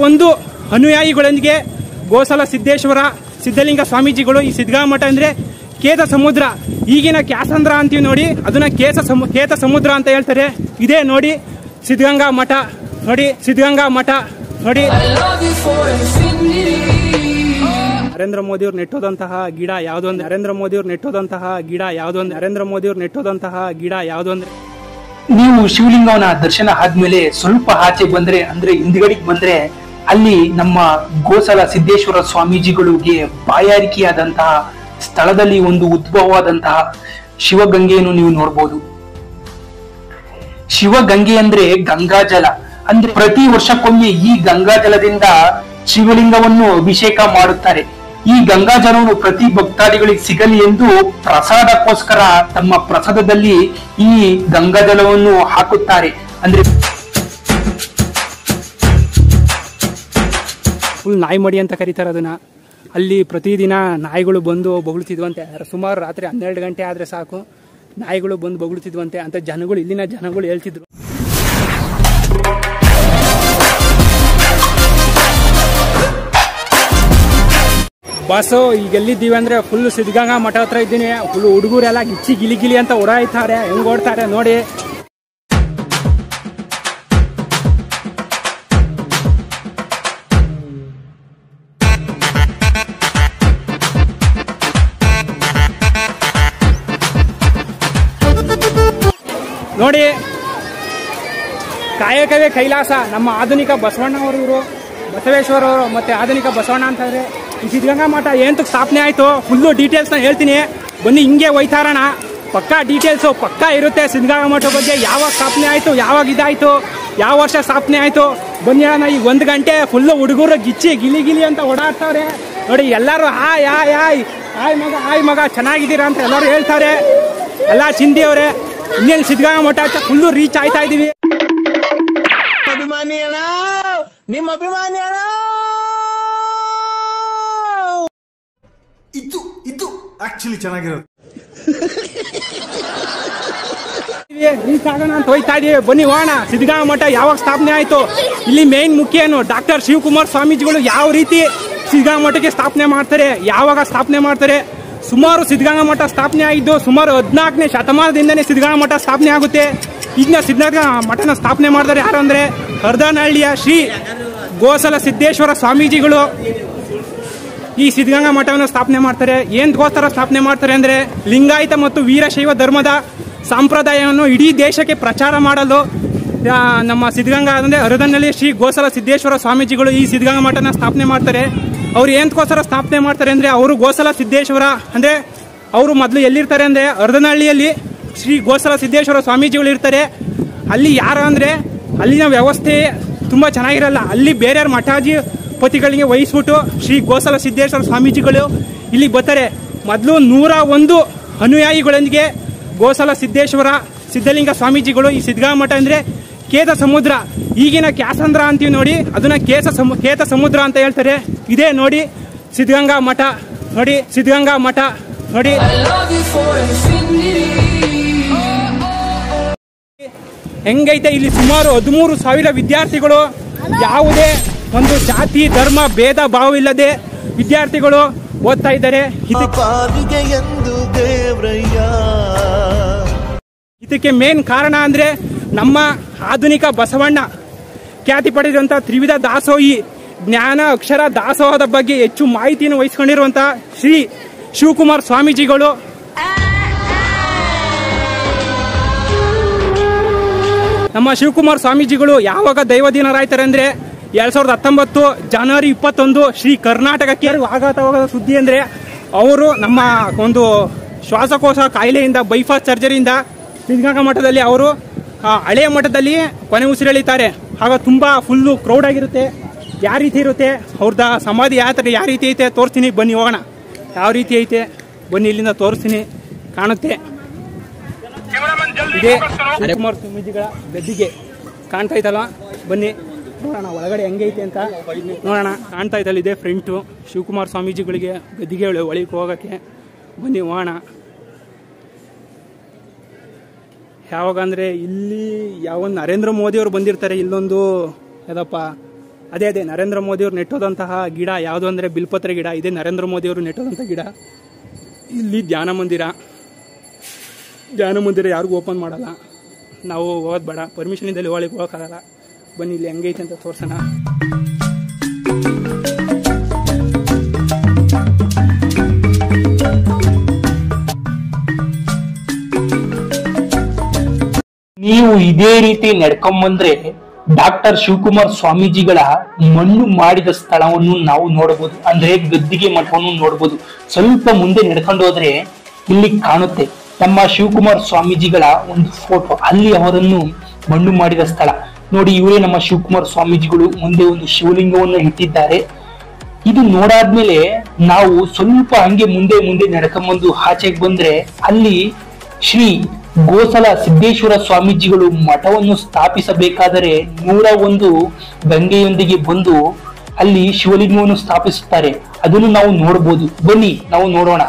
101 ಅನುಯಾಯಿಗಳೊಂದಿಗೆ ಗೋಸಲ ಸಿದ್ದೇಶ್ವರ ಸಿದ್ಧಲಿಂಗ ಸ್ವಾಮೀಜಿಗಳು ಈ ಸಿದ್ಧಗಂಗಾ ಮಠ ಅಂದ್ರೆ ಕೇತ ಸಮುದ್ರ, ಈಗಿನ ಕ್ಯಾಸಂದ್ರ ಅಂತೀವಿ ನೋಡಿ, ಅದನ್ನ ಕೇತ ಸಮುದ್ರ ಅಂತ ಹೇಳ್ತಾರೆ. ಇದೇ ನೋಡಿ ಸಿದ್ಧಗಂಗಾ ಮಠ, ನೋಡಿ ಸಿದ್ಧಗಂಗಾ ಮಠ ನೋಡಿ. ನರೇಂದ್ರ ಮೋದಿ ಅವ್ರು ನೆಟ್ಟೋದಂತಹ ಗಿಡ ಯಾವುದು ಅಂದ್ರೆ ನೀವು ಶಿವಲಿಂಗವನ್ನ ದರ್ಶನ ಆದ್ಮೇಲೆ ಸ್ವಲ್ಪ ಆಚೆ ಬಂದ್ರೆ ಅಂದ್ರೆ ಹಿಂದ್ಗಡೆಗೆ ಬಂದ್ರೆ ಅಲ್ಲಿ ನಮ್ಮ ಗೋಸಲ ಸಿದ್ದೇಶ್ವರ ಸ್ವಾಮೀಜಿಗಳಿಗೆ ಬಾಯಾರಿಕೆಯಾದಂತಹ ಸ್ಥಳದಲ್ಲಿ ಒಂದು ಉದ್ಭವವಾದಂತಹ ಶಿವಗಂಗೆಯನ್ನು ನೀವು ನೋಡಬಹುದು. ಶಿವಗಂಗೆ ಅಂದ್ರೆ ಗಂಗಾಜಲ, ಅಂದ್ರೆ ಪ್ರತಿ ವರ್ಷಕ್ಕೊಮ್ಮೆ ಈ ಗಂಗಾಜಲದಿಂದ ಶಿವಲಿಂಗವನ್ನು ಅಭಿಷೇಕ ಮಾಡುತ್ತಾರೆ. ಈ ಗಂಗಾಜಲವನ್ನು ಪ್ರತಿ ಭಕ್ತಾದಿಗಳಿಗೆ ಸಿಗಲಿ ಎಂದು ಪ್ರಸಾದಕ್ಕೋಸ್ಕರ ತಮ್ಮ ಪ್ರಸಾದದಲ್ಲಿ ಈ ಗಂಗಾಜಲವನ್ನು ಹಾಕುತ್ತಾರೆ. ಅಂದ್ರೆ ಫುಲ್ ನಾಯಿ ಮಡಿ ಅಂತ ಕರೀತಾರೆ ಅದನ್ನ. ಅಲ್ಲಿ ಪ್ರತಿದಿನ ನಾಯಿಗಳು ಬಂದು ಬೊಗಳುತ್ತಿದ್ವಂತೆ. ಸುಮಾರು ರಾತ್ರಿ 12 ಗಂಟೆ ಆದ್ರೆ ಸಾಕು ನಾಯಿಗಳು ಬಂದು ಬೊಗಳುತ್ತಿದ್ವಂತೆ ಅಂತ ಇಲ್ಲಿನ ಜನಗಳು ಹೇಳ್ತಿದ್ರು. ಬಸ್ಸು ಈಗ ಎಲ್ಲಿದ್ದೀವಿ ಅಂದ್ರೆ ಫುಲ್ ಸಿದ್ಧಗಂಗಾ ಮಠ ಹತ್ರ ಇದ್ದೀನಿ. ಫುಲ್ ಹುಡುಗರೆಲ್ಲ ಗಿಚ್ಚಿ ಗಿಲಿ ಅಂತ ಓಡಾಯ್ತಾರೆ. ಹೆಂಗ್ ಓಡ್ತಾರೆ ನೋಡಿ. ನೋಡಿ, ಕಾಯಕವೇ ಕೈಲಾಸ. ನಮ್ಮ ಆಧುನಿಕ ಬಸವಣ್ಣವರು ಇವರು, ಬಸವೇಶ್ವರ ಅವರು ಮತ್ತೆ ಆಧುನಿಕ ಬಸವಣ್ಣ ಅಂತಂದ್ರೆ ಈ ಸಿದ್ಧಗಂಗಾ ಮಠ ಏನಕ್ಕೆ ಸ್ಥಾಪನೆ ಆಯ್ತು ಫುಲ್ಲು ಡೀಟೇಲ್ಸ್ನ ಹೇಳ್ತೀನಿ. ಬನ್ನಿ ಹಿಂಗೆ ಒಯ್ತಾರಣ, ಪಕ್ಕಾ ಡೀಟೇಲ್ಸು ಪಕ್ಕಾ ಇರುತ್ತೆ ಸಿದ್ಧಗಂಗಾ ಮಠ ಬಗ್ಗೆ. ಯಾವಾಗ ಸ್ಥಾಪನೆ ಆಯ್ತು, ಯಾವಾಗ ಇದಾಯ್ತು, ಯಾವ ವರ್ಷ ಸ್ಥಾಪನೆ ಆಯ್ತು ಬನ್ನಿ ಹೇಳೋಣ. ಈಗ 1 ಗಂಟೆ ಫುಲ್ಲು ಹುಡುಗರು ಗಿಚ್ಚಿ ಗಿಲಿ ಅಂತ ಓಡಾಡ್ತಾರೆ ನೋಡಿ. ಎಲ್ಲರೂ ಆಯ್ ಮಗ ಚೆನ್ನಾಗಿದ್ದೀರಾ ಅಂತ ಎಲ್ಲರೂ ಹೇಳ್ತಾರೆ. ಎಲ್ಲ ಚಿಂದಿ ಅವರೇ. ಇನ್ನೇನು ಸಿದ್ಧಗಂಗಾ ಮಠ ಅಂತ ಫುಲ್ಲು ರೀಚ್ ಆಯ್ತಾ ಇದೀವಿ. ಅಭಿಮಾನಿ ಅಣ್ಣ, ನಿಮ್ಮ ಅಭಿಮಾನಿ ಅಣ್ಣ. ಇದು ಆಕ್ಚುಲಿ ಚೆನ್ನಾಗಿರೋದು. ರೀಚ್ ಆಗೋಣ ಅಂತ ಹೋಯ್ತಾ ಇದೀವಿ. ಬನ್ನಿ ಹೋಗೋಣ. ಸಿದ್ಧಗಂಗಾ ಮಠ ಯಾವಾಗ ಸ್ಥಾಪನೆ ಆಯ್ತು, ಇಲ್ಲಿ ಮೇನ್ ಮುಖ್ಯ ಏನು, ಡಾಕ್ಟರ್ ಶಿವಕುಮಾರ್ ಸ್ವಾಮೀಜಿಗಳು ಯಾವ ರೀತಿ ಸಿದ್ಧಗಂಗಾ ಮಠಕ್ಕೆ ಸ್ಥಾಪನೆ ಮಾಡ್ತಾರೆ, ಯಾವಾಗ ಸ್ಥಾಪನೆ ಮಾಡ್ತಾರೆ. ಸುಮಾರು ಸಿದ್ಧಗಂಗಾ ಮಠ ಸ್ಥಾಪನೆ ಆಗಿದ್ದು ಸುಮಾರು 14ನೇ ಶತಮಾನದಿಂದನೇ ಸಿದ್ಧಗಂಗಾ ಮಠ ಸ್ಥಾಪನೆ ಆಗುತ್ತೆ. ಇದನ್ನ ಸಿದ್ಧಗಂಗಾ ಮಠನ ಸ್ಥಾಪನೆ ಮಾಡ್ತಾರೆ ಯಾರು ಅಂದ್ರೆ ಹರದನಹಳ್ಳಿಯ ಶ್ರೀ ಗೋಸಲ ಸಿದ್ದೇಶ್ವರ ಸ್ವಾಮೀಜಿಗಳು ಈ ಸಿದ್ಧಗಂಗಾ ಮಠವನ್ನು ಸ್ಥಾಪನೆ ಮಾಡ್ತಾರೆ. ಏನ್ಗೋಸ್ಕರ ಸ್ಥಾಪನೆ ಮಾಡ್ತಾರೆ ಅಂದ್ರೆ ಲಿಂಗಾಯತ ಮತ್ತು ವೀರಶೈವ ಧರ್ಮದ ಸಂಪ್ರದಾಯವನ್ನು ಇಡೀ ದೇಶಕ್ಕೆ ಪ್ರಚಾರ ಮಾಡಲು ನಮ್ಮ ಸಿದ್ಧಗಂಗಾ ಅಂದ್ರೆ ಹರದನಹಳ್ಳಿ ಶ್ರೀ ಗೋಸಲ ಸಿದ್ದೇಶ್ವರ ಸ್ವಾಮೀಜಿಗಳು ಈ ಸಿದ್ಧಗಂಗಾ ಮಠನ ಸ್ಥಾಪನೆ ಮಾಡ್ತಾರೆ. ಅವ್ರು ಏನಕ್ಕೋಸ್ಕರ ಸ್ಥಾಪನೆ ಮಾಡ್ತಾರೆ ಅಂದ್ರೆ ಅವರು ಗೋಸಲ ಸಿದ್ದೇಶ್ವರ ಅಂದ್ರೆ ಅವರು ಮೊದಲು ಎಲ್ಲಿರ್ತಾರೆ ಅಂದ್ರೆ ಹರದನಹಳ್ಳಿಯಲ್ಲಿ ಶ್ರೀ ಗೋಸಲ ಸಿದ್ದೇಶ್ವರ ಸ್ವಾಮೀಜಿಗಳು ಇರ್ತಾರೆ. ಅಲ್ಲಿ ಯಾರು ಅಂದ್ರೆ ಅಲ್ಲಿನ ವ್ಯವಸ್ಥೆ ತುಂಬಾ ಚೆನ್ನಾಗಿರಲ್ಲ. ಅಲ್ಲಿ ಬೇರೆ ಮಠಾಧಿಪತಿಗಳಿಗೆ ವಹಿಸ್ಬಿಟ್ಟು ಶ್ರೀ ಗೋಸಲ ಸಿದ್ದೇಶ್ವರ ಸ್ವಾಮೀಜಿಗಳು ಇಲ್ಲಿ ಬರ್ತಾರೆ. ಮೊದಲು 101 ಅನುಯಾಯಿಗಳೊಂದಿಗೆ ಗೋಸಲ ಸಿದ್ದೇಶ್ವರ ಸಿದ್ಧಲಿಂಗ ಸ್ವಾಮೀಜಿಗಳು ಈ ಸಿದ್ಧಗಂಗಾ ಮಠ ಅಂದ್ರೆ ಕೇತ ಸಮುದ್ರ, ಈಗಿನ ಕ್ಯಾಸಂದ್ರ ಅಂತೀವಿ ನೋಡಿ, ಅದನ್ನ ಕೇತ ಸಮುದ್ರ ಅಂತ ಹೇಳ್ತಾರೆ. ಇದೇ ನೋಡಿ ಸಿದ್ಧಗಂಗಾ ಮಠ, ನೋಡಿ ಸಿದ್ಧಗಂಗಾ ಮಠ ನೋಡಿ. ಹೆಂಗೈತೆ ಇಲ್ಲಿ ಸುಮಾರು 13,000 ವಿದ್ಯಾರ್ಥಿಗಳು, ಯಾವುದೇ ಒಂದು ಜಾತಿ ಧರ್ಮ ಭೇದ ಭಾವವಿಲ್ಲದೆ ವಿದ್ಯಾರ್ಥಿಗಳು ಓದ್ತಾ ಇದ್ದಾರೆ. ಇದಕ್ಕೆ ಮೇನ್ ಕಾರಣ ಅಂದ್ರೆ ನಮ್ಮ ಆಧುನಿಕ ಬಸವಣ್ಣ ಖ್ಯಾತಿ ಪಡೆದಂತ ತ್ರಿವಿಧ ದಾಸೋಹಿ ಜ್ಞಾನ ಅಕ್ಷರ ದಾಸೋಹದ ಬಗ್ಗೆ ಹೆಚ್ಚು ಮಾಹಿತಿಯನ್ನು ವಹಿಸಿಕೊಂಡಿರುವಂತ ಶ್ರೀ ಶಿವಕುಮಾರ್ ಸ್ವಾಮೀಜಿಗಳು. ನಮ್ಮ ಶಿವಕುಮಾರ್ ಸ್ವಾಮೀಜಿಗಳು ಯಾವಾಗ ದೈವದೀನರಾಯ್ತಾರೆ ಅಂದ್ರೆ 2019 ಜನವರಿ 21 ಶ್ರೀ ಕರ್ನಾಟಕಕ್ಕೆ ಆಘಾತವಾದ ಸುದ್ದಿ ಅಂದ್ರೆ ಅವರು ನಮ್ಮ ಒಂದು ಶ್ವಾಸಕೋಶ ಕಾಯಿಲೆಯಿಂದ ಬೈಪಾಸ್ ಸರ್ಜರಿಯಿಂದ ಸಿದ್ಧಗಂಗಾ ಮಠದಲ್ಲಿ ಅವರು ಹಳೆಯ ಮಠದಲ್ಲಿ ಕೊನೆ ಉಸಿರೆಳಿತಾರೆ. ಆಗ ತುಂಬಾ ಫುಲ್ಲು ಕ್ರೌಡ್ ಆಗಿರುತ್ತೆ. ಯಾವ ರೀತಿ ಇರುತ್ತೆ ಅವ್ರದ ಸಮಾಧಿ ಯಾವ ರೀತಿ ಐತೆ ತೋರಿಸ್ತೀನಿ ಬನ್ನಿ ಹೋಗೋಣ. ಯಾವ ರೀತಿ ಐತೆ ಬನ್ನಿ ಇಲ್ಲಿಂದ ತೋರಿಸ್ತೀನಿ, ಕಾಣುತ್ತೆ. ಇದೇ ಶಿವಕುಮಾರ್ ಸ್ವಾಮೀಜಿಗಳ ಗದ್ದಿಗೆ ಕಾಣ್ತಾ ಇದ್ದಲ್ಲ, ಬನ್ನಿ ನೋಡೋಣ ಒಳಗಡೆ ಹೆಂಗೆ ಐತೆ ಅಂತ ನೋಡೋಣ. ಕಾಣ್ತಾ ಇದ್ದಲ್ಲ ಇದೆ ಫ್ರಂಟು ಶಿವಕುಮಾರ್ ಸ್ವಾಮೀಜಿಗಳಿಗೆ ಗದ್ದಿಗೆ ಒಳಗೆ ಹೋಗೋಕ್ಕೆ. ಬನ್ನಿ ಹೋಗೋಣ. ಯಾವಾಗ ಅಂದರೆ ಇಲ್ಲಿ ಯಾವೊಂದು ನರೇಂದ್ರ ಮೋದಿ ಅವರು ಬಂದಿರ್ತಾರೆ. ಇಲ್ಲೊಂದು ಯಾವುದಪ್ಪ ಅದೇ ನರೇಂದ್ರ ಮೋದಿ ಅವರು ನೆಟ್ಟೋದಂತಹ ಗಿಡ ಯಾವುದು ಅಂದರೆ ಬಿಲ್ಪತ್ರೆ ಗಿಡ. ಇದೇ ನರೇಂದ್ರ ಮೋದಿ ಅವರು ನೆಟ್ಟೋದಂಥ ಗಿಡ. ಇಲ್ಲಿ ಧ್ಯಾನ ಮಂದಿರ ಯಾರಿಗೂ ಓಪನ್ ಮಾಡಲ್ಲ. ನಾವು ಹೋಗೋದು ಬೇಡ, ಪರ್ಮಿಷನ್ ಇದ್ದಲ್ಲಿ ಒಳಗೆ ಹೋಗೋಕ್ಕಾಗಲ್ಲ. ಬನ್ನಿ ಇಲ್ಲಿ ಹೆಂಗೈತೆ ಅಂತ ತೋರ್ಸೋಣ. ನೀವು ಇದೇ ರೀತಿ ನಡ್ಕೊಂಬಂದ್ರೆ ಡಾಕ್ಟರ್ ಶಿವಕುಮಾರ್ ಸ್ವಾಮೀಜಿಗಳ ಮಣ್ಣು ಮಾಡಿದ ಸ್ಥಳವನ್ನು ನಾವು ನೋಡಬಹುದು. ಅಂದ್ರೆ ಗದ್ದಿಗೆ ಮಠವನ್ನು ನೋಡಬಹುದು. ಸ್ವಲ್ಪ ಮುಂದೆ ನಡ್ಕೊಂಡು ಹೋದ್ರೆ ಇಲ್ಲಿ ಕಾಣುತ್ತೆ ನಮ್ಮ ಶಿವಕುಮಾರ್ ಸ್ವಾಮೀಜಿಗಳ ಒಂದು ಫೋಟೋ. ಅಲ್ಲಿ ಅವರನ್ನು ಮಣ್ಣು ಮಾಡಿದ ಸ್ಥಳ ನೋಡಿ. ಇವರೇ ನಮ್ಮ ಶಿವಕುಮಾರ್ ಸ್ವಾಮೀಜಿಗಳು. ಮುಂದೆ ಒಂದು ಶಿವಲಿಂಗವನ್ನು ಇಟ್ಟಿದ್ದಾರೆ. ಇದು ನೋಡಾದ್ಮೇಲೆ ನಾವು ಸ್ವಲ್ಪ ಹಂಗೆ ಮುಂದೆ ನಡ್ಕೊಂಬಂದು ಆಚೆಗೆ ಬಂದ್ರೆ ಅಲ್ಲಿ ಶ್ರೀ ಗೋಸಲ ಸಿದ್ದೇಶ್ವರ ಸ್ವಾಮೀಜಿಗಳು ಮಠವನ್ನು ಸ್ಥಾಪಿಸಬೇಕಾದರೆ 101 ಗಂಗೆಯೊಂದಿಗೆ ಬಂದು ಅಲ್ಲಿ ಶಿವಲಿಂಗವನ್ನು ಸ್ಥಾಪಿಸುತ್ತಾರೆ. ಅದನ್ನು ನಾವು ನೋಡಬಹುದು. ಬನ್ನಿ ನಾವು ನೋಡೋಣ.